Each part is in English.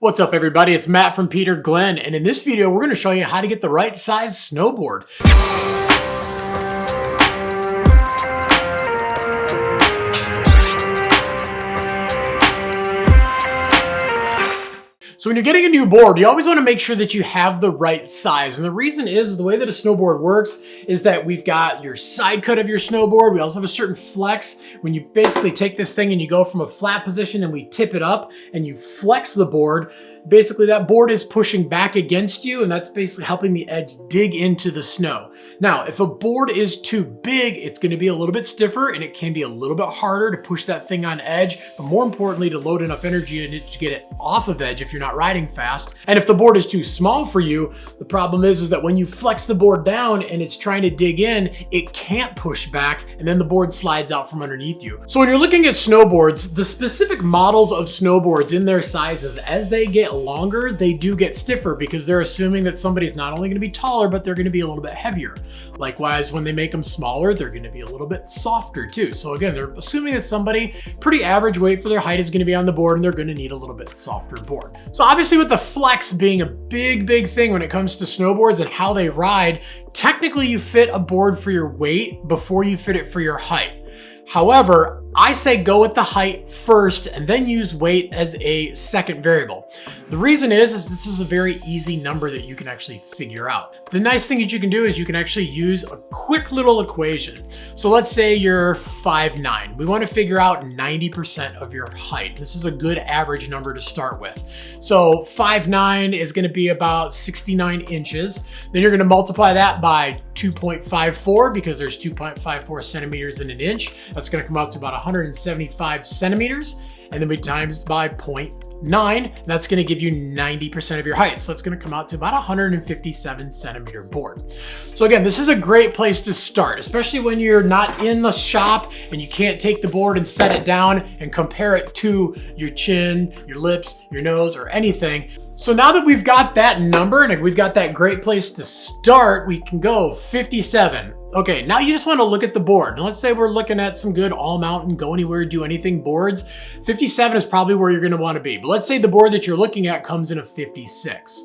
What's up everybody, it's Matt from Peter Glenn, and in this video we're going to show you how to get the right size snowboard. So when you're getting a new board, you always want to make sure that you have the right size. And the reason is the way that a snowboard works is that we've got your side cut of your snowboard. We also have a certain flex. When you basically take this thing and you go from a flat position and we tip it up and you flex the board, basically that board is pushing back against you, and that's basically helping the edge dig into the snow. Now, if a board is too big, it's going to be a little bit stiffer and it can be a little bit harder to push that thing on edge, but more importantly, to load enough energy in it to get it off of edge if you're not riding fast. And if the board is too small for you, the problem is that when you flex the board down and it's trying to dig in, it can't push back, and then the board slides out from underneath you. So when you're looking at snowboards, the specific models of snowboards in their sizes, as they get longer, they do get stiffer because they're assuming that somebody's not only going to be taller, but they're going to be a little bit heavier. Likewise, when they make them smaller, they're going to be a little bit softer too. So again, they're assuming that somebody pretty average weight for their height is going to be on the board, and they're going to need a little bit softer board. So obviously with the flex being a big thing when it comes to snowboards and how they ride, technically you fit a board for your weight before you fit it for your height. However, I say go with the height first and then use weight as a second variable. The reason is this is a very easy number that you can actually figure out. The nice thing that you can do is you can actually use a quick little equation. So let's say you're 5'9". We want to figure out 90% of your height. This is a good average number to start with. So 5'9" is going to be about 69 inches. Then you're going to multiply that by 2.54 because there's 2.54 centimeters in an inch. That's going to come out to about 175 centimeters, and then we times by 0.9, that's going to give you 90% of your height. So that's going to come out to about 157 centimeter board. So again, this is a great place to start, especially when you're not in the shop and you can't take the board and set it down and compare it to your chin, your lips, your nose, or anything. So now that we've got that number and we've got that great place to start, we can go 57. Okay, now you just want to look at the board. And let's say we're looking at some good all mountain, go anywhere, do anything boards. 57 is probably where you're going to want to be. But let's say the board that you're looking at comes in a 56.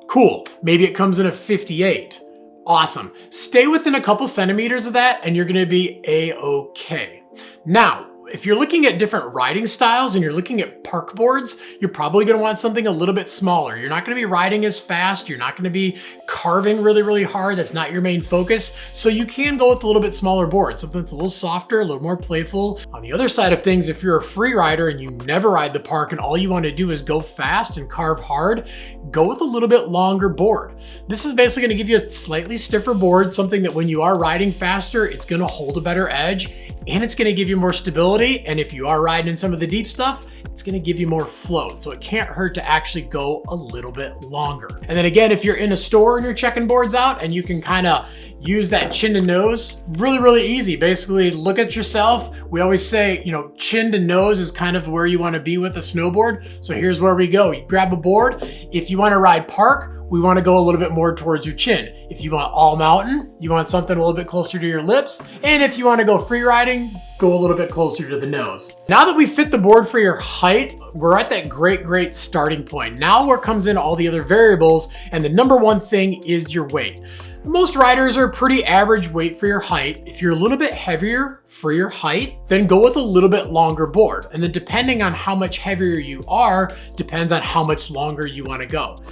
Cool. Maybe it comes in a 58. Awesome. Stay within a couple centimeters of that and you're going to be A-okay. Now, if you're looking at different riding styles and you're looking at park boards, you're probably going to want something a little bit smaller. You're not going to be riding as fast. You're not going to be carving really hard. That's not your main focus. So you can go with a little bit smaller board, something that's a little softer, a little more playful. On the other side of things, if you're a free rider and you never ride the park and all you want to do is go fast and carve hard, go with a little bit longer board. This is basically going to give you a slightly stiffer board, something that when you are riding faster, it's going to hold a better edge and it's going to give you more stability. And if you are riding in some of the deep stuff, it's going to give you more float. So it can't hurt to actually go a little bit longer. And then again, if you're in a store and you're checking boards out and you can kind of use that chin to nose, really easy. Basically look at yourself. We always say, chin to nose is kind of where you want to be with a snowboard. So here's where we go. You grab a board. If you want to ride park, we want to go a little bit more towards your chin. If you want all mountain, you want something a little bit closer to your lips. And if you want to go free riding, go a little bit closer to the nose. Now that we fit the board for your height, we're at that great starting point. Now where comes in all the other variables, and the number one thing is your weight. Most riders are pretty average weight for your height. If you're a little bit heavier for your height, then go with a little bit longer board. And then depending on how much heavier you are, depends on how much longer you want to go.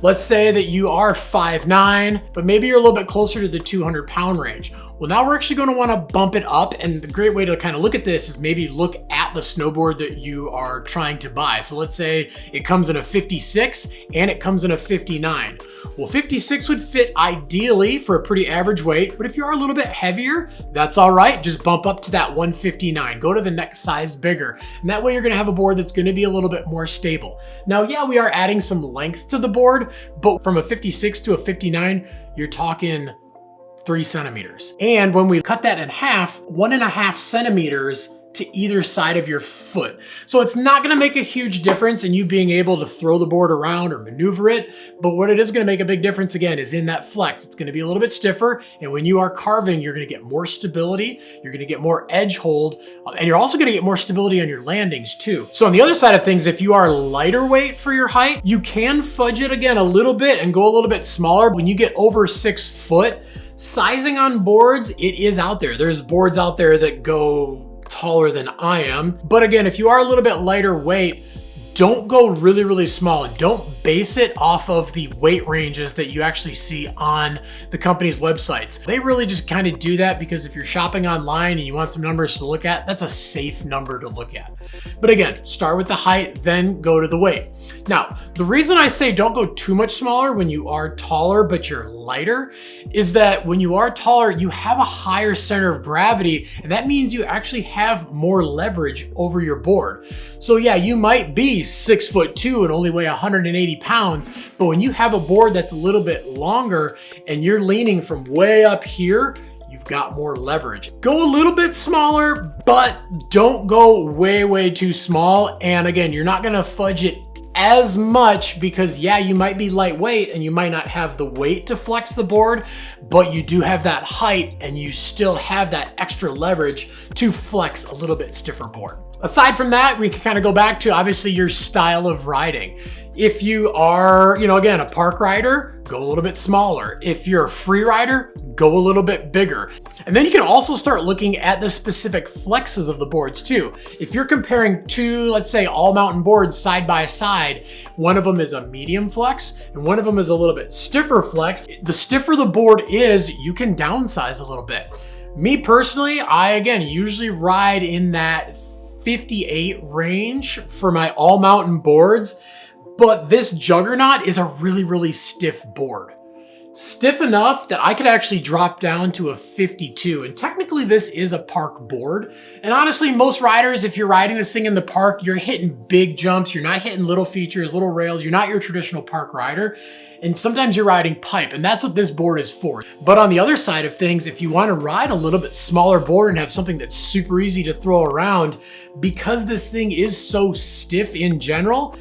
Let's say that you are 5'9", but maybe you're a little bit closer to the 200-pound range. Well, now we're actually going to want to bump it up, and the great way to kind of look at this is maybe look at the snowboard that you are trying to buy. So let's say it comes in a 56 and it comes in a 59. Well, 56 would fit ideally for a pretty average weight, but if you are a little bit heavier, that's all right. Just bump up to that 159. Go to the next size bigger, and that way you're going to have a board that's going to be a little bit more stable. Now, yeah, we are adding some length to the board, but from a 56 to a 59, you're talking 3 centimeters. And when we cut that in half, 1.5 centimeters to either side of your foot. So it's not gonna make a huge difference in you being able to throw the board around or maneuver it, but what it is gonna make a big difference again is in that flex. It's gonna be a little bit stiffer, and when you are carving, you're gonna get more stability, you're gonna get more edge hold, and you're also gonna get more stability on your landings too. So on the other side of things, if you are lighter weight for your height, you can fudge it again a little bit and go a little bit smaller. When you get over 6 foot, sizing on boards, it is out there. There's boards out there that go taller than I am. But again, if you are a little bit lighter weight, don't go really, really small, and don't base it off of the weight ranges that you actually see on the company's websites. They really just kind of do that because if you're shopping online and you want some numbers to look at, that's a safe number to look at. But again, start with the height, then go to the weight. Now, the reason I say don't go too much smaller when you are taller but you're lighter is that when you are taller, you have a higher center of gravity, and that means you actually have more leverage over your board. So yeah, you might be 6'2" and only weigh 180 pounds, but when you have a board that's a little bit longer and you're leaning from way up here, you've got more leverage. Go a little bit smaller, but don't go way, way too small. And again, you're not gonna fudge it as much because yeah, you might be lightweight and you might not have the weight to flex the board, but you do have that height and you still have that extra leverage to flex a little bit stiffer board. Aside from that, we can kind of go back to obviously your style of riding. If you are, again, a park rider, go a little bit smaller. If you're a free rider, go a little bit bigger. And then you can also start looking at the specific flexes of the boards too. If you're comparing two, let's say, all mountain boards side by side, one of them is a medium flex and one of them is a little bit stiffer flex. The stiffer the board is, you can downsize a little bit. Me personally, I again usually ride in that 58 range for my all mountain boards, but this Juggernaut is a really, really stiff board. Stiff enough that I could actually drop down to a 52. And technically this is a park board. And honestly, most riders, if you're riding this thing in the park, you're hitting big jumps. You're not hitting little features, little rails. You're not your traditional park rider. And sometimes you're riding pipe, and that's what this board is for. But on the other side of things, if you want to ride a little bit smaller board and have something that's super easy to throw around, because this thing is so stiff in general,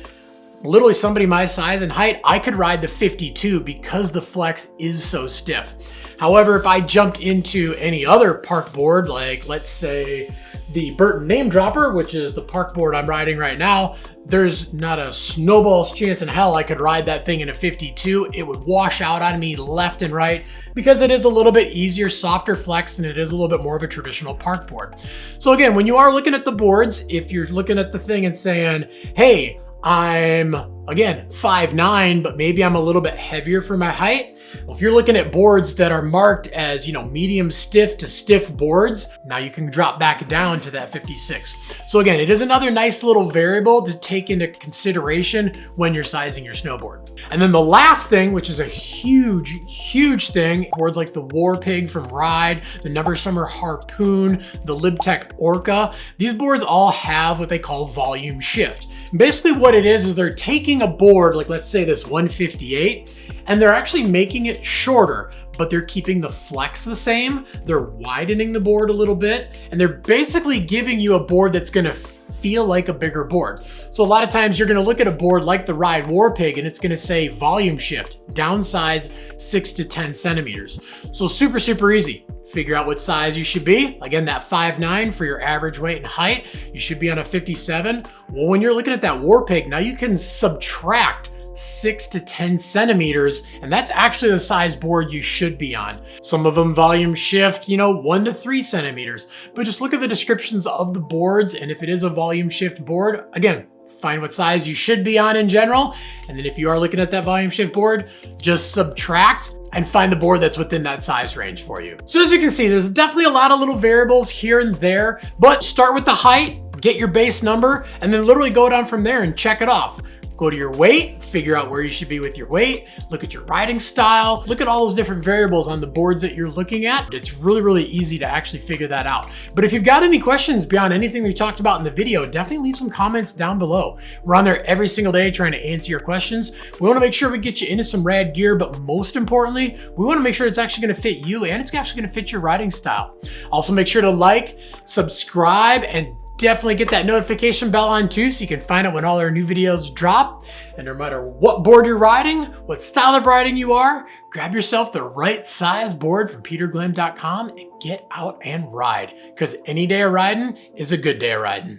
literally somebody my size and height, I could ride the 52 because the flex is so stiff. However, if I jumped into any other park board, like let's say the Burton Name Dropper, which is the park board I'm riding right now, there's not a snowball's chance in hell I could ride that thing in a 52. It would wash out on me left and right because it is a little bit easier, softer flex, and it is a little bit more of a traditional park board. So again, when you are looking at the boards, if you're looking at the thing and saying, hey, I'm, again, 5'9", but maybe I'm a little bit heavier for my height. Well, if you're looking at boards that are marked as, medium stiff to stiff boards, now you can drop back down to that 56. So again, it is another nice little variable to take into consideration when you're sizing your snowboard. And then the last thing, which is a huge, huge thing, boards like the War Pig from Ride, the Never Summer Harpoon, the Libtech Orca, these boards all have what they call volume shift. And basically what it is they're taking a board, like let's say this 158, and they're actually making it shorter, but they're keeping the flex the same. They're widening the board a little bit, and they're basically giving you a board that's gonna feel like a bigger board. So a lot of times you're gonna look at a board like the Ride War Pig and it's gonna say volume shift, downsize 6 to 10 centimeters. So super, super easy. Figure out what size you should be. Again, that 5'9" for your average weight and height. You should be on a 57. Well, when you're looking at that War Pig, now you can subtract 6 to 10 centimeters, and that's actually the size board you should be on. Some of them volume shift, 1 to 3 centimeters, but just look at the descriptions of the boards, and if it is a volume shift board, again, find what size you should be on in general, and then if you are looking at that volume shift board, just subtract and find the board that's within that size range for you. So as you can see, there's definitely a lot of little variables here and there, but start with the height, get your base number, and then literally go down from there and check it off. Go to your weight, figure out where you should be with your weight, look at your riding style, look at all those different variables on the boards that you're looking at. It's really, really easy to actually figure that out. But if you've got any questions beyond anything we talked about in the video, definitely leave some comments down below. We're on there every single day trying to answer your questions. We want to make sure we get you into some rad gear, but most importantly, we want to make sure it's actually going to fit you and it's actually going to fit your riding style. Also, make sure to like, subscribe, and definitely get that notification bell on too so you can find out when all our new videos drop. And no matter what board you're riding, what style of riding you are, grab yourself the right size board from peterglam.com and get out and ride, because any day of riding is a good day of riding.